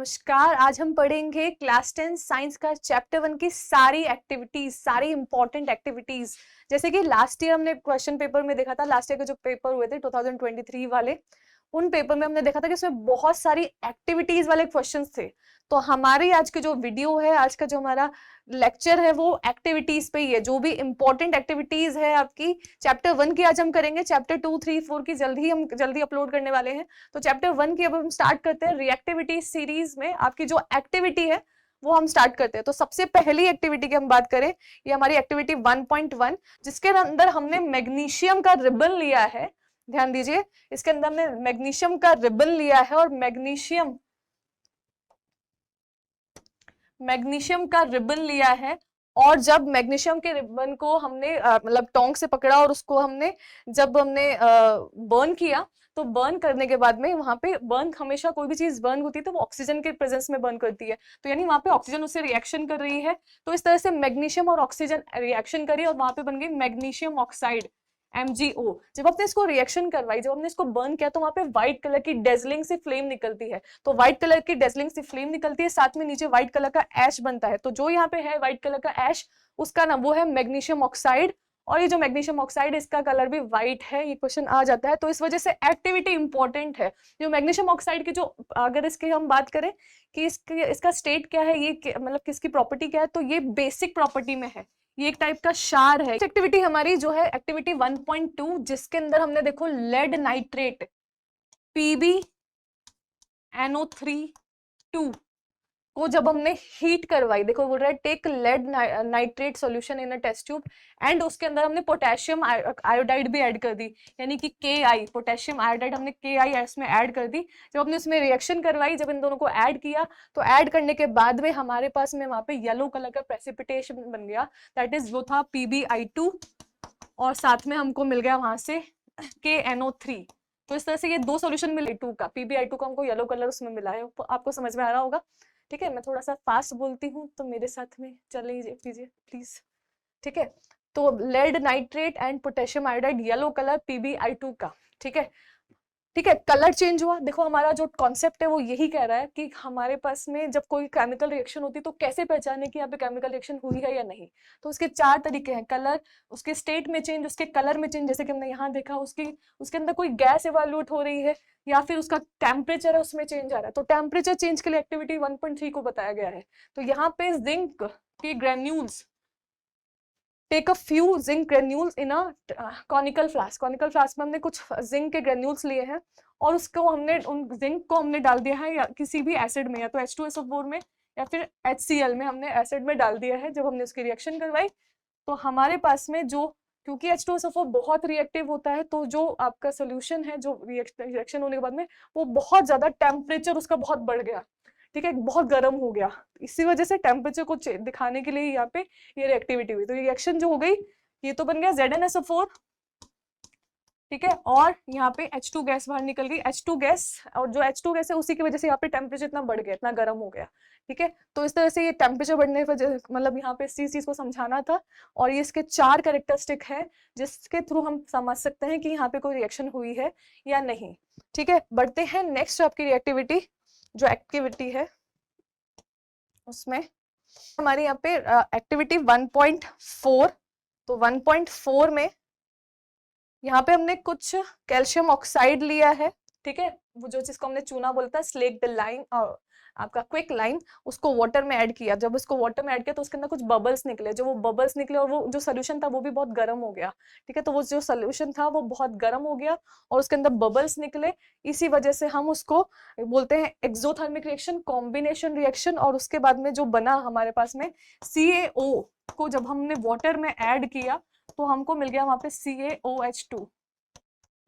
नमस्कार। आज हम पढ़ेंगे क्लास 10 साइंस का चैप्टर 1 की सारी एक्टिविटीज, सारी इंपॉर्टेंट एक्टिविटीज। जैसे कि लास्ट ईयर हमने क्वेश्चन पेपर में देखा था, लास्ट ईयर के जो पेपर हुए थे 2023 वाले, उन पेपर में हमने देखा था कि उसमें बहुत सारी एक्टिविटीज वाले क्वेश्चंस थे। तो हमारी आज की जो वीडियो है, आज का जो हमारा लेक्चर है, वो एक्टिविटीज पे ही है। जो भी इंपॉर्टेंट एक्टिविटीज है आपकी चैप्टर 1 की आज हम करेंगे। चैप्टर 2, 3, 4 की जल्दी अपलोड करने वाले हैं। तो चैप्टर 1 की अब हम स्टार्ट करते हैं। रिएक्टिविटी सीरीज में आपकी जो एक्टिविटी है वो हम स्टार्ट करते हैं। तो सबसे पहली एक्टिविटी की हम बात करें, ये हमारी एक्टिविटी 1.1, जिसके अंदर हमने मैग्नीशियम का रिबन लिया है। ध्यान दीजिए, इसके अंदर हमने मैग्नीशियम का रिबन लिया है और मैग्नीशियम का रिबन लिया है। और जब मैग्नीशियम के रिबन को हमने मतलब टोंग से पकड़ा और उसको जब हमने बर्न किया, तो बर्न करने के बाद में वहां पे बर्न, हमेशा कोई भी चीज बर्न होती है तो वो ऑक्सीजन के प्रेजेंस में बर्न करती है। तो यानी वहां पे ऑक्सीजन उससे रिएक्शन कर रही है। तो इस तरह से मैग्नीशियम और ऑक्सीजन रिएक्शन करी और वहां पे बन गई मैग्नीशियम ऑक्साइड, MgO। जब आपने इसको रिएक्शन करवाई, जब हमने इसको बर्न किया, तो वहां पे व्हाइट कलर की डेजलिंग सी फ्लेम निकलती है। तो व्हाइट कलर की डेजलिंग सी फ्लेम निकलती है, साथ में नीचे व्हाइट कलर का ऐश बनता है। तो जो यहाँ पे है व्हाइट कलर का ऐश, उसका नाम वो है मैग्नीशियम ऑक्साइड। और ये जो मैग्नीशियम ऑक्साइड, इसका कलर भी व्हाइट है। ये क्वेश्चन आ जाता है, तो इस वजह से एक्टिविटी इंपॉर्टेंट है। जो मैग्नीशियम ऑक्साइड की जो, अगर इसकी हम बात करें कि इसका स्टेट क्या है, ये मतलब किसकी प्रॉपर्टी क्या है, तो ये बेसिक प्रॉपर्टी में है। ये एक टाइप का क्षार है। एक्टिविटी हमारी जो है एक्टिविटी 1.2, जिसके अंदर हमने देखो लेड नाइट्रेट PbNO3 को जब हमने हीट करवाई, देखो बोल रहा है take lead nitrate solution in a test tube, and उसके अंदर हमने पोटेशियम आयोडाइड भी ऐड कर दी, यानी कि Ki, पोटेशियम आयोडाइड हमने Ki इसमें ऐड कर दी। जब हमने उसमें रिएक्शन करवाई, जब इन दोनों को ऐड किया, तो ऐड करने के बाद में हमारे पास में वहां पे येलो कलर का प्रेसिपिटेशन बन गया, दैट इज वो था PbI2, और साथ में हमको मिल गया वहां से KNO3। तो इस तरह से ये दो सॉल्यूशन मिले टू का, PbI2 का हमको येलो कलर उसमें मिला है। आपको समझ में आ रहा होगा? ठीक है, मैं थोड़ा सा फास्ट बोलती हूँ तो मेरे साथ में चल लीजिए प्लीज। ठीक है, तो lead nitrate and potassium iodide, yellow colour PbI2 का। ठीक है, ठीक है, कलर चेंज हुआ। देखो हमारा जो कॉन्सेप्ट है वो यही कह रहा है कि हमारे पास में जब कोई केमिकल रिएक्शन होती है तो कैसे पहचाने कि यहाँ पे केमिकल रिएक्शन हुई है या नहीं। तो उसके चार तरीके हैं: कलर, उसके स्टेट में चेंज, उसके कलर में चेंज, जैसे कि हमने यहाँ देखा उसके अंदर कोई गैस इवैल्यूएट हो रही है, या फिर उसका टेम्परेचर है उसमें चेंज आ रहा है। तो टेम्परेचर चेंज के लिए एक्टिविटी 1.3 को बताया गया है। तो यहाँ पे जिंक के granules, take a few zinc granules in a conical flask. Conical flask में हमने कुछ जिंक के ग्रेन्यूल्स लिए हैं और उसको हमने, उन जिंक को हमने डाल दिया है या किसी भी एसिड में, या तो H2SO4 में या फिर HCl में हमने एसिड में डाल दिया है। जब हमने उसकी रिएक्शन करवाई, तो हमारे पास में जो, क्योंकि H2SO4 बहुत रिएक्टिव होता है, तो जो आपका सोल्यूशन है, जो रिएक्शन होने के बाद में वो बहुत ज्यादा टेम्परेचर उसका बहुत बढ़ गया। ठीक है, बहुत गर्म हो गया। इसी वजह से टेम्परेचर को दिखाने के लिए यहाँ पे ये रिएक्टिविटी हुई। तो रिएक्शन जो हो गई, ये तो बन गया ZnSO4। ठीक है, और यहाँ पे H2 गैस बाहर निकल गई, H2 गैस, और जो H2 गैस है उसी की वजह से यहाँ पे टेम्परेचर इतना बढ़ गया, इतना गर्म हो गया। ठीक है, तो इस तरह से ये टेम्परेचर बढ़ने की वजह, मतलब यहाँ पे इस चीज को समझाना था। और ये इसके चार कैरेक्टरिस्टिक है जिसके थ्रू हम समझ सकते हैं कि यहाँ पे कोई रिएक्शन हुई है या नहीं। ठीक है, बढ़ते हैं नेक्स्ट आपकी रिएक्टिविटी, जो एक्टिविटी है उसमें हमारे यहाँ पे एक्टिविटी 1.4। तो 1.4 में यहाँ पे हमने कुछ कैल्शियम ऑक्साइड लिया है। ठीक है, वो जो जिसको हमने चूना बोलता है, स्लेक्ड लाइम और आपका क्विक लाइम, उसको वाटर में ऐड किया। जब उसको वाटर में ऐड किया तो उसके अंदर कुछ बबल्स निकले। जो वो बबल्स निकले और वो जो सोल्यूशन था वो भी बहुत गर्म हो गया। ठीक है, तो वो जो सोल्यूशन था वो बहुत गर्म हो गया और उसके अंदर बबल्स निकले। इसी वजह से हम उसको बोलते हैं एक्सोथर्मिक रिएक्शन, कॉम्बिनेशन रिएक्शन। और उसके बाद में जो बना हमारे पास में CaO को जब हमने वाटर में ऐड किया, तो हमको मिल गया वहां पे CaOH2।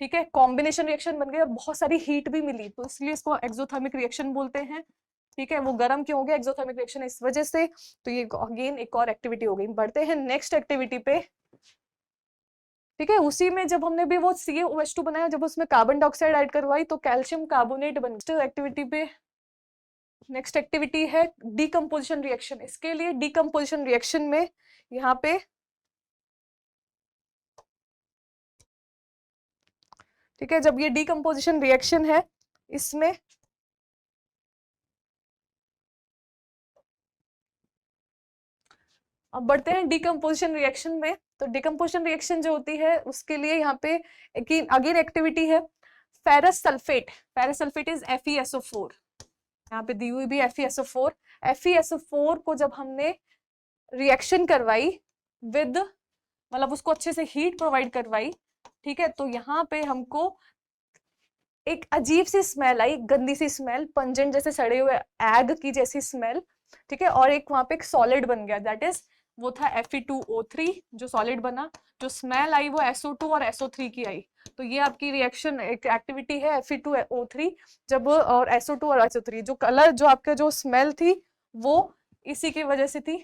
ठीक है, कॉम्बिनेशन रिएक्शन बन गया, बहुत सारी हीट भी मिली, तो इसलिए इसको एक्सोथर्मिक रिएक्शन बोलते हैं। ठीक है, वो गर्म क्यों हो गया, एक्सोथर्मिक रिएक्शन इस वजह से। तो ये अगेन एक और एक्टिविटी हो गई। बढ़ते हैं नेक्स्ट एक्टिविटी पे। ठीक है, उसी में जब हमने भी वो CaOH2 बनाया, जब उसमें कार्बन डाइऑक्साइड ऐड करवाई तो कैल्शियम कार्बोनेट बन गया। एक्टिविटी पे नेक्स्ट एक्टिविटी है डीकम्पोजिशन रिएक्शन। इसके लिए डीकम्पोजिशन रिएक्शन में यहाँ पे, ठीक है, जब ये डीकम्पोजिशन रिएक्शन है, इसमें अब बढ़ते हैं डिकम्पोजिशन रिएक्शन में। तो डिकम्पोजिशन रिएक्शन जो होती है उसके लिए यहाँ पे अगेन एक्टिविटी है ferrous sulphate. Ferrous sulphate is FeSO4, यहाँ पे दी हुई भी FeSO4। FeSO4 को जब हमने रिएक्शन करवाई विद, मतलब उसको अच्छे से हीट प्रोवाइड करवाई, ठीक है, तो यहाँ पे हमको एक अजीब सी स्मेल आई, गंदी सी स्मेल, पंजेंट जैसे सड़े हुए एग की जैसी स्मेल, ठीक है, और एक वहां पे एक सॉलिड बन गया, दैट इज वो था Fe2O3 जो सॉलिड बना। जो स्मेल आई वो SO2 और SO3 की आई। तो ये आपकी रिएक्शन एक एक्टिविटी है Fe2O3 जब, और SO2 और SO3। जो कलर, जो आपका जो स्मेल थी वो इसी की वजह से थी,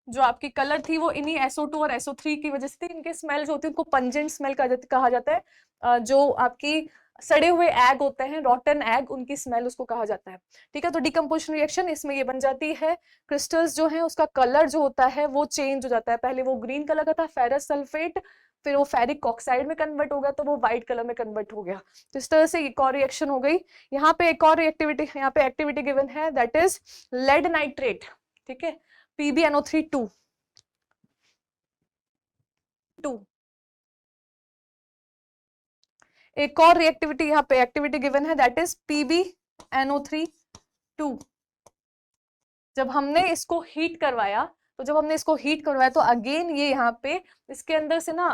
जो आपकी कलर थी वो इन्हीं SO2 और SO3 की वजह से थी। इनके स्मेल जो होती है उनको पंजेंट स्मेल कहा जाता है। जो आपकी सड़े हुए एग होते हैं, रॉटन एग, उनकी स्मेल उसको कहा जाता है, ठीक है। तो डिकम्पोजिशन रिएक्शन इसमें ये बन जाती है, क्रिस्टल्स जो है उसका कलर जो होता है वो चेंज हो जाता है। पहले वो ग्रीन कलर का था फेरस सल्फेट, फिर वो फेरिक ऑक्साइड में कन्वर्ट हो गया तो वो व्हाइट कलर में कन्वर्ट हो गया। तो इस तरह से एक और रिएक्शन हो गई। यहाँ पे एक और एक्टिविटी, यहाँ पे एक्टिविटी गिवन है दैट इज लेड नाइट्रेट, ठीक है, PbNO3 2। एक और रिएक्टिविटी यहाँ पे एक्टिविटी गिवन है दैट इज PbNO3 2। जब हमने इसको हीट करवाया, तो जब हमने इसको हीट करवाया तो अगेन ये यहाँ पे इसके अंदर से ना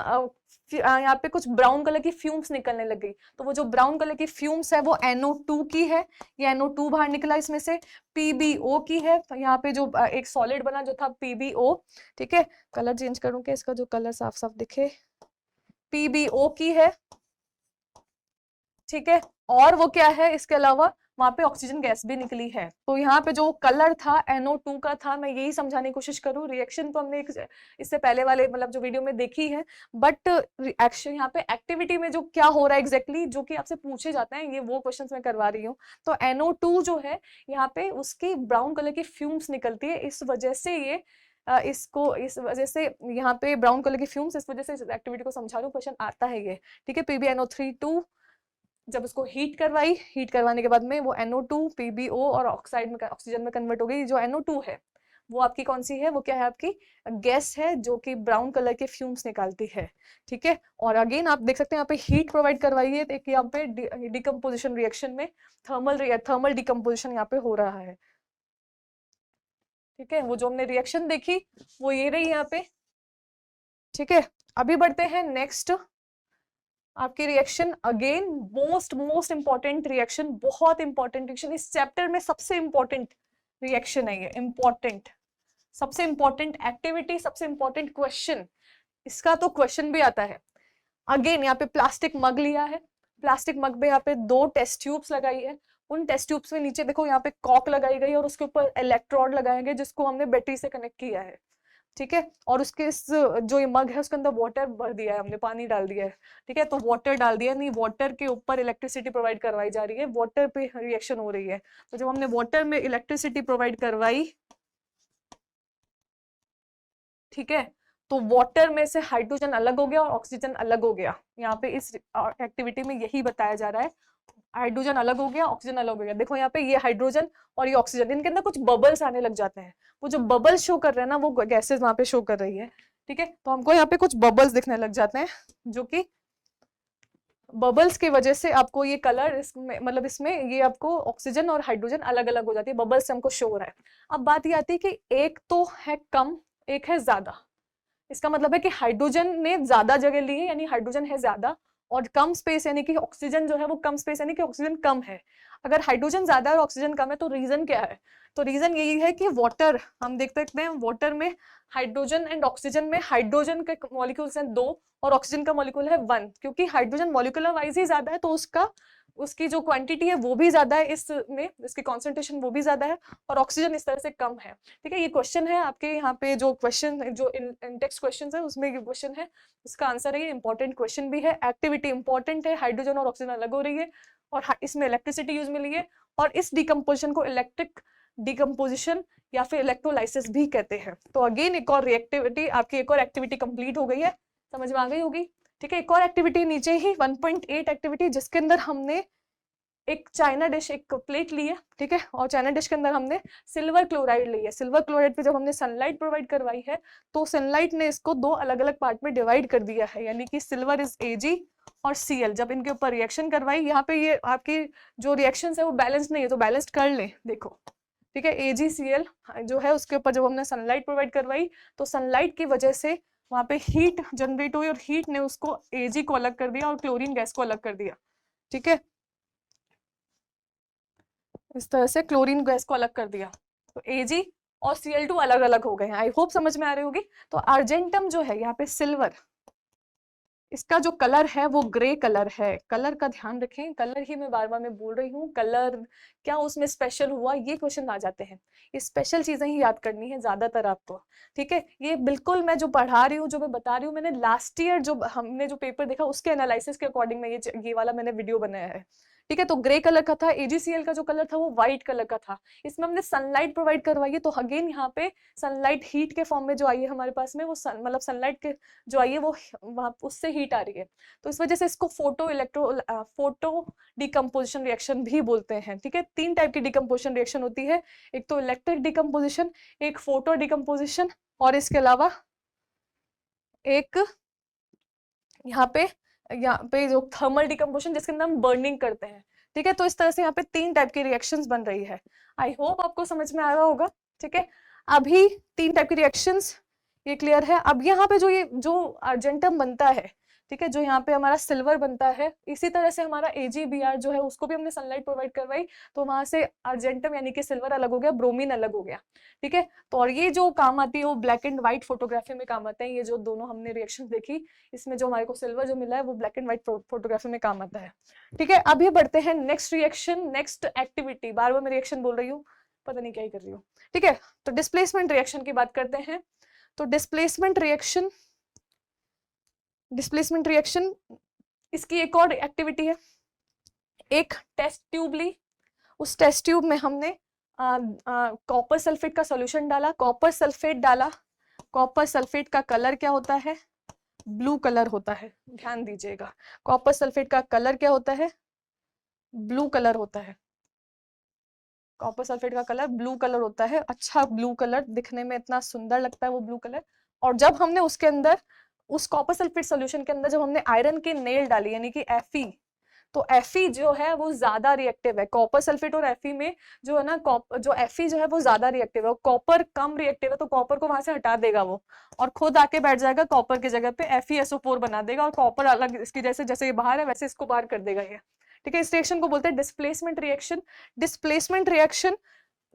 यहाँ पे कुछ ब्राउन कलर की फ्यूम्स निकलने लग गई। तो वो जो ब्राउन कलर की फ्यूम्स है वो NO2 की है, ये NO2 बाहर निकला इसमें से। PbO की है, यहाँ पे जो एक सॉलिड बना जो था PbO, ठीक है। कलर चेंज करूँ क्या, इसका जो कलर साफ साफ दिखे, PbO की है, ठीक है। और वो क्या है, इसके अलावा वहां पे ऑक्सीजन गैस भी निकली है। तो यहाँ पे जो कलर था NO2 का था, मैं यही समझाने की कोशिश करूँ। रिएक्शन तो हमने इससे पहले वाले मतलब जो वीडियो में देखी है, बट रिएक्शन यहाँ पे एक्टिविटी में जो क्या हो रहा है एग्जैक्टली, जो कि आपसे पूछे जाते हैं, ये वो क्वेश्चंस मैं करवा रही हूँ। तो NO2 जो है यहाँ पे उसकी ब्राउन कलर की फ्यूम्स निकलती है, इस वजह से ये इसको, इस वजह से यहाँ पे ब्राउन कलर की फ्यूम्स, इस वजह से इस एक्टिविटी को समझा रहा हूँ, क्वेश्चन आता है ये, ठीक है। PbNO3 2 जब उसको हीट करवाई, हीट करवाने के बाद में वो NO2 PbO और ऑक्साइड में, ऑक्सीजन में कन्वर्ट हो गई। जो NO2 है वो आपकी कौन सी है, वो क्या है, आपकी गैस है जो कि ब्राउन कलर के फ्यूम्स निकालती है, ठीक है। और अगेन आप देख सकते हैं यहाँ पे हीट प्रोवाइड करवाई है, एक यहाँ पे डिकम्पोजिशन रिएक्शन में थर्मल डिकम्पोजिशन यहाँ पे हो रहा है, ठीक है। वो जो हमने रिएक्शन देखी वो ये रही यहाँ पे, ठीक है। अभी बढ़ते हैं नेक्स्ट आपकी reaction, again most important reaction, बहुत इंपॉर्टेंट रिएक्शन, इस चैप्टर में सबसे इंपॉर्टेंट रिएक्शन है ये, इंपॉर्टेंट, सबसे इंपॉर्टेंट एक्टिविटी, सबसे इंपॉर्टेंट क्वेश्चन, इसका तो क्वेश्चन भी आता है। अगेन यहाँ पे प्लास्टिक मग लिया है, प्लास्टिक मग पे यहाँ पे 2 टेस्ट ट्यूब्स लगाई है, उन टेस्ट ट्यूब्स में नीचे देखो यहाँ पे कॉक लगाई गई और उसके ऊपर इलेक्ट्रोड लगाए गए जिसको हमने बैटरी से कनेक्ट किया है, ठीक है। और उसके जो ये मग है उसके अंदर वाटर भर दिया है हमने, पानी डाल दिया है, ठीक है। तो वाटर डाल दिया, नहीं वाटर के ऊपर इलेक्ट्रिसिटी प्रोवाइड करवाई जा रही है, वाटर पे रिएक्शन हो रही है। तो जब हमने वाटर में इलेक्ट्रिसिटी प्रोवाइड करवाई, ठीक है, तो वाटर में से हाइड्रोजन अलग हो गया और ऑक्सीजन अलग हो गया। यहाँ पे इस एक्टिविटी में यही बताया जा रहा है, हाइड्रोजन अलग हो गया, ऑक्सीजन अलग हो गया। देखो यहाँ पे ये हाइड्रोजन और ये ऑक्सीजन, इनके अंदर कुछ बबल्स आने लग जाते हैं। वो जो बबल्स शो कर रहे हैं ना, वो गैसेस वहां पे शो कर रही है, ठीक है। तो हमको यहाँ पे कुछ बबल्स दिखने लग जाते हैं, जो कि बबल्स की वजह से आपको ये कलर इसमें, मतलब इसमें ये आपको ऑक्सीजन और हाइड्रोजन अलग अलग हो जाती है, बबल्स से हमको शो हो रहा है। अब बात ये आती है कि एक तो है कम, एक है ज्यादा। इसका मतलब है कि हाइड्रोजन ने ज्यादा जगह ली है, यानी हाइड्रोजन है ज्यादा, और कम स्पेस यानी कि ऑक्सीजन जो है वो कम स्पेस यानी कि ऑक्सीजन कम है। अगर हाइड्रोजन ज्यादा है और ऑक्सीजन कम है तो रीजन क्या है, तो रीजन यही है कि वाटर, हम देख सकते हैं वाटर में हाइड्रोजन एंड ऑक्सीजन में हाइड्रोजन के मॉलिक्यूल्स हैं 2 और ऑक्सीजन का मॉलिक्यूल है 1, क्योंकि हाइड्रोजन मॉलिक्यूलर वाइज ही ज्यादा है तो उसकी जो क्वांटिटी है वो भी ज्यादा है, इसमें इसकी कॉन्सेंट्रेशन वो भी ज्यादा है, और ऑक्सीजन इस तरह से कम है, ठीक है। ये क्वेश्चन है आपके यहाँ पे, जो क्वेश्चन जो टेक्स्ट क्वेश्चन है उसमें ये क्वेश्चन है, इसका आंसर है, ये इंपॉर्टेंट क्वेश्चन भी है। एक्टिविटी इंपॉर्टेंट है, हाइड्रोजन और ऑक्सीजन अलग हो रही है और इसमें इलेक्ट्रिसिटी यूज मिली है, और इस डिकम्पोजिशन को इलेक्ट्रिक डिकम्पोजिशन या फिर इलेक्ट्रोलाइसिस भी कहते हैं। तो अगेन एक और रिएक्टिविटी आपकी, एक और एक्टिविटी कंप्लीट हो गई है, समझ में आ गई होगी, ठीक है। एक और एक्टिविटी नीचे ही 1.8 एक्टिविटी, जिसके अंदर हमने एक चाइना डिश, एक प्लेट ली है, ठीक है, और चाइना डिश के अंदर हमने सिल्वर क्लोराइड ली है। सिल्वर क्लोराइड पे जब हमने सनलाइट प्रोवाइड करवाई है तो सनलाइट ने इसको दो अलग अलग पार्ट में डिवाइड कर दिया है, यानी कि सिल्वर इज Ag और Cl। जब इनके ऊपर रिएक्शन करवाई, यहाँ पे ये आपकी जो रिएक्शन है वो बैलेंस नहीं है, तो बैलेंस कर लें, देखो, ठीक है। AgCl जो है उसके ऊपर जब हमने सनलाइट प्रोवाइड करवाई तो सनलाइट की वजह से वहां पे हीट जनरेट हुई और हीट ने उसको Ag को अलग कर दिया और क्लोरीन गैस को अलग कर दिया, ठीक है, इस तरह से क्लोरीन गैस को अलग कर दिया। तो Ag और Cl2 अलग अलग हो गए हैं। आई होप समझ में आ रही होगी। तो अर्जेंटम जो है यहाँ पे सिल्वर, इसका जो कलर है वो ग्रे कलर है। कलर का ध्यान रखें, कलर ही मैं बार बार मैं बोल रही हूँ, कलर क्या उसमें स्पेशल हुआ, ये क्वेश्चन आ जाते हैं। ये स्पेशल चीजें ही याद करनी है ज्यादातर आपको, ठीक है। ये बिल्कुल मैं जो पढ़ा रही हूँ, जो मैं बता रही हूँ, मैंने लास्ट ईयर जो हमने जो पेपर देखा उसके एनालिसिस के अकॉर्डिंग में ये वाला मैंने वीडियो बनाया है, ठीक है। तो ग्रे कलर का था। AgCl का जो कलर था वो व्हाइट कलर का था। इसमें हमने सनलाइट प्रोवाइड करवाई है, तो अगेन यहाँ पे सनलाइट हीट के फॉर्म में जो आई है हमारे पास में, वो मतलब सनलाइट के जो आई है वो वहां उससे हीट आ रही है, तो इस वजह से इसको फोटो डिकम्पोजिशन रिएक्शन भी बोलते हैं, ठीक है। 3 टाइप की डिकम्पोजिशन रिएक्शन होती है, एक तो इलेक्ट्रिक डिकम्पोजिशन, एक फोटो डिकम्पोजिशन, और इसके अलावा एक यहाँ पे जो थर्मल डिकम्पोजिशन, जिसके अंदर हम बर्निंग करते हैं, ठीक है। तो इस तरह से यहाँ पे 3 टाइप की रिएक्शंस बन रही है। आई होप आपको समझ में आ रहा होगा, ठीक है। अभी 3 टाइप की रिएक्शंस ये क्लियर है। अब यहाँ पे जो अर्जेंटम बनता है, ठीक है, जो यहाँ पे हमारा सिल्वर बनता है, इसी तरह से हमारा AgBr जो है उसको भी हमने सनलाइट प्रोवाइड करवाई, तो वहां से अर्जेंटम यानी कि सिल्वर अलग हो गया, ब्रोमीन अलग हो गया, ठीक है। तो और ये जो काम आती है वो ब्लैक एंड व्हाइट फोटोग्राफी में काम आते हैं। ये जो दोनों हमने रिएक्शन देखी, इसमें जो हमारे को सिल्वर जो मिला है वो ब्लैक एंड व्हाइट फोटोग्राफी में काम आता है, ठीक है। अब ये बढ़ते हैं नेक्स्ट रिएक्शन, नेक्स्ट एक्टिविटी। बार बार मैं रिएक्शन बोल रही हूँ, पता नहीं क्या ही कर रही हूँ, ठीक है। तो डिस्प्लेसमेंट रिएक्शन की बात करते हैं। तो डिस्प्लेसमेंट रिएक्शन इसकी एक और एक्टिविटी है। एक टेस्ट ट्यूब ली, उस टेस्ट ट्यूब में हमने कॉपर सल्फेट का सॉल्यूशन डाला, कॉपर सल्फेट का कलर क्या होता है, ब्लू कलर होता है, ध्यान दीजिएगा। कॉपर सल्फेट का कलर क्या होता है, ब्लू कलर होता है। कॉपर सल्फेट का कलर ब्लू कलर होता है, अच्छा ब्लू कलर, दिखने में इतना सुंदर लगता है वो ब्लू कलर। और जब हमने उसके अंदर, उस कॉपर सल्फेट सॉल्यूशन के अंदर जब हमने आयरन की नेल डाली, यानी कि Fe, तो Fe जो है वो ज्यादा रिएक्टिव है। कॉपर सल्फेट और Fe में जो है ना, जो Fe जो है वो ज्यादा रिएक्टिव है, कॉपर कम रिएक्टिव है, तो कॉपर को वहां से हटा देगा वो, और खुद आके बैठ जाएगा कॉपर की जगह पे, FeSO4 बना देगा, और कॉपर अलग इसकी जैसे जैसे ये बाहर है वैसे इसको बाहर कर देगा ये, ठीक है। इस रिएक्शन को बोलते हैं डिस्प्लेसमेंट रिएक्शन। डिस्प्लेसमेंट रिएक्शन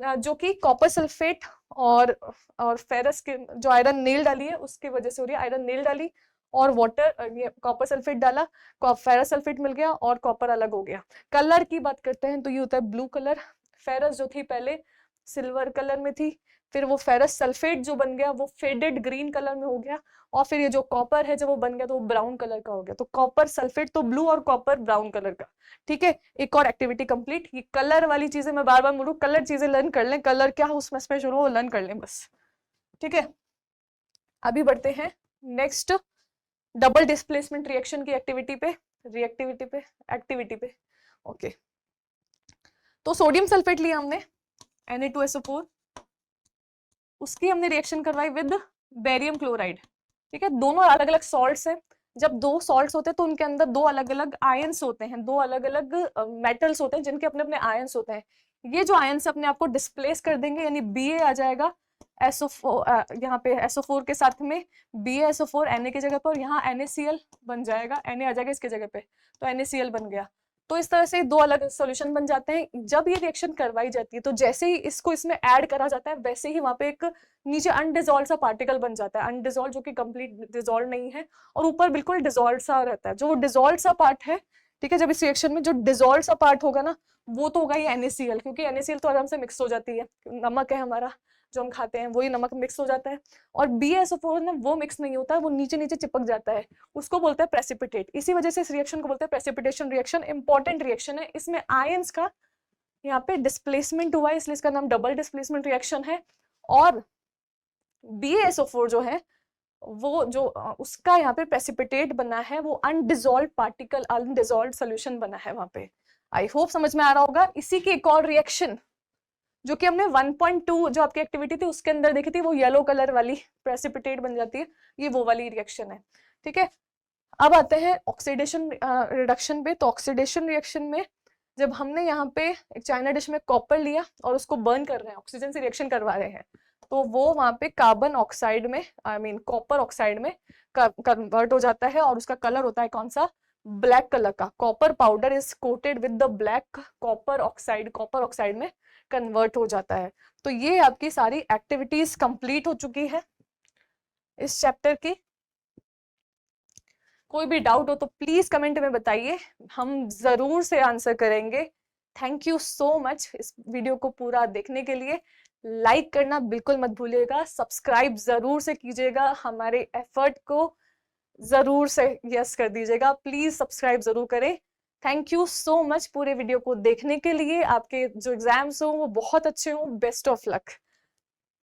जो कि कॉपर सल्फेट और फेरस के जो आयरन नेल डाली है उसकी वजह से हो रही है। आयरन नेल डाली और वाटर, ये कॉपर सल्फेट डाला, फेरस सल्फेट मिल गया और कॉपर अलग हो गया। कलर की बात करते हैं तो ये होता है ब्लू कलर। फेरस जो थी पहले सिल्वर कलर में थी, फिर वो फेरस सल्फेट जो बन गया वो फेडेड ग्रीन कलर में हो गया, और फिर ये जो कॉपर है जब वो बन गया तो वो ब्राउन कलर का हो गया। तो कॉपर सल्फेट तो ब्लू और कॉपर ब्राउन कलर का, ठीक है। एक और एक्टिविटी कंप्लीट। ये कलर वाली चीजें मैं बार बार बोलूं, कलर चीजें लर्न कर लें, कलर क्या उसमें स्पेशल हो लर्न कर लें बस, ठीक है। अभी बढ़ते हैं नेक्स्ट डबल डिस्प्लेसमेंट रिएक्शन की एक्टिविटी पे। ओके, तो सोडियम सल्फेट लिया हमने Na2SO4, उसकी हमने रिएक्शन करवाई विद बेरियम क्लोराइड, ठीक है। दोनों अलग अलग सॉल्ट्स हैं। जब 2 सॉल्ट्स होते हैं तो उनके अंदर 2 अलग अलग आयंस होते हैं, 2 अलग अलग मेटल्स होते हैं जिनके अपने अपने आयंस होते हैं। ये जो आयंस अपने आप को डिस्प्लेस कर देंगे, यानी Ba आ जाएगा SO4, यहाँ पे SO4 के साथ में BaSO4 Na की जगह पर, और यहाँ NaCl बन जाएगा, Na आ जाएगा इसके जगह पे, तो NaCl बन गया। तो इस तरह से 2 अलग सॉल्यूशन बन जाते हैं। जब ये रिएक्शन करवाई जाती है तो जैसे ही इसको इसमें ऐड करा जाता है वैसे ही वहां पे एक नीचे अनडिजॉल्व सा पार्टिकल बन जाता है, अनडिजॉल्व जो कि कंप्लीट डिजॉल्व नहीं है, और ऊपर बिल्कुल डिजॉल्व सा रहता है। जो डिजॉल्व सा पार्ट है, ठीक है, जब इस रिएक्शन में जो डिजॉल्व सा पार्ट होगा ना वो तो होगा ही NaCl, क्योंकि NaCl तो आराम से मिक्स हो जाती है, नमक है हमारा जो हम खाते हैं वही नमक मिक्स हो जाता है। और BaSO4 ना वो मिक्स नहीं होता है, वो नीचे नीचे चिपक जाता है, उसको बोलते हैं प्रेसिपिटेट। इसी वजह से इस रिएक्शन को बोलते हैं प्रेसिपिटेशन रिएक्शन। इंपॉर्टेंट रिएक्शन है, इसमें आयंस का यहाँ पे डिस्प्लेसमेंट हुआ है, इसलिए इसका नाम डबल डिस्प्लेसमेंट रिएक्शन है। और BaSO4 जो है वो जो उसका यहाँ पे प्रेसिपिटेट बना है, वो अनडिजॉल्व पार्टिकल, अनडिजॉल्व सोल्यूशन बना है वहां पे, आई होप समझ में आ रहा होगा। इसी की एक और रिएक्शन जो कि हमने 1.2 जो आपकी एक्टिविटी थी उसके अंदर देखी थी, वो येलो कलर वाली प्रेसिपिटेट बन जाती है, ये वो वाली रिएक्शन है, ठीक है। अब आते हैं ऑक्सीडेशन रिडक्शन पे। तो ऑक्सीडेशन रिएक्शन में जब हमने यहाँ पे एक चाइना डिश में कॉपर लिया और उसको बर्न कर रहे हैं, ऑक्सीजन से रिएक्शन करवा रहे हैं, तो वो वहाँ पे कार्बन ऑक्साइड में, आई मीन कॉपर ऑक्साइड में कन्वर्ट हो जाता है और उसका कलर होता है कौन सा, ब्लैक कलर का। Copper powder is coated with the black copper oxide में कन्वर्ट हो जाता है। तो ये आपकी सारी एक्टिविटीज कंप्लीट हो चुकी है इस चैप्टर की। कोई भी डाउट हो तो प्लीज कमेंट में बताइए, हम जरूर से आंसर करेंगे। थैंक यू सो मच इस वीडियो को पूरा देखने के लिए। लाइक करना बिल्कुल मत भूलिएगा, सब्सक्राइब जरूर से कीजिएगा, हमारे एफर्ट को जरूर से यस कर दीजिएगा, प्लीज सब्सक्राइब जरूर करें। थैंक यू सो मच पूरे वीडियो को देखने के लिए। आपके जो एग्जाम्स हो वो बहुत अच्छे हो, बेस्ट ऑफ लक।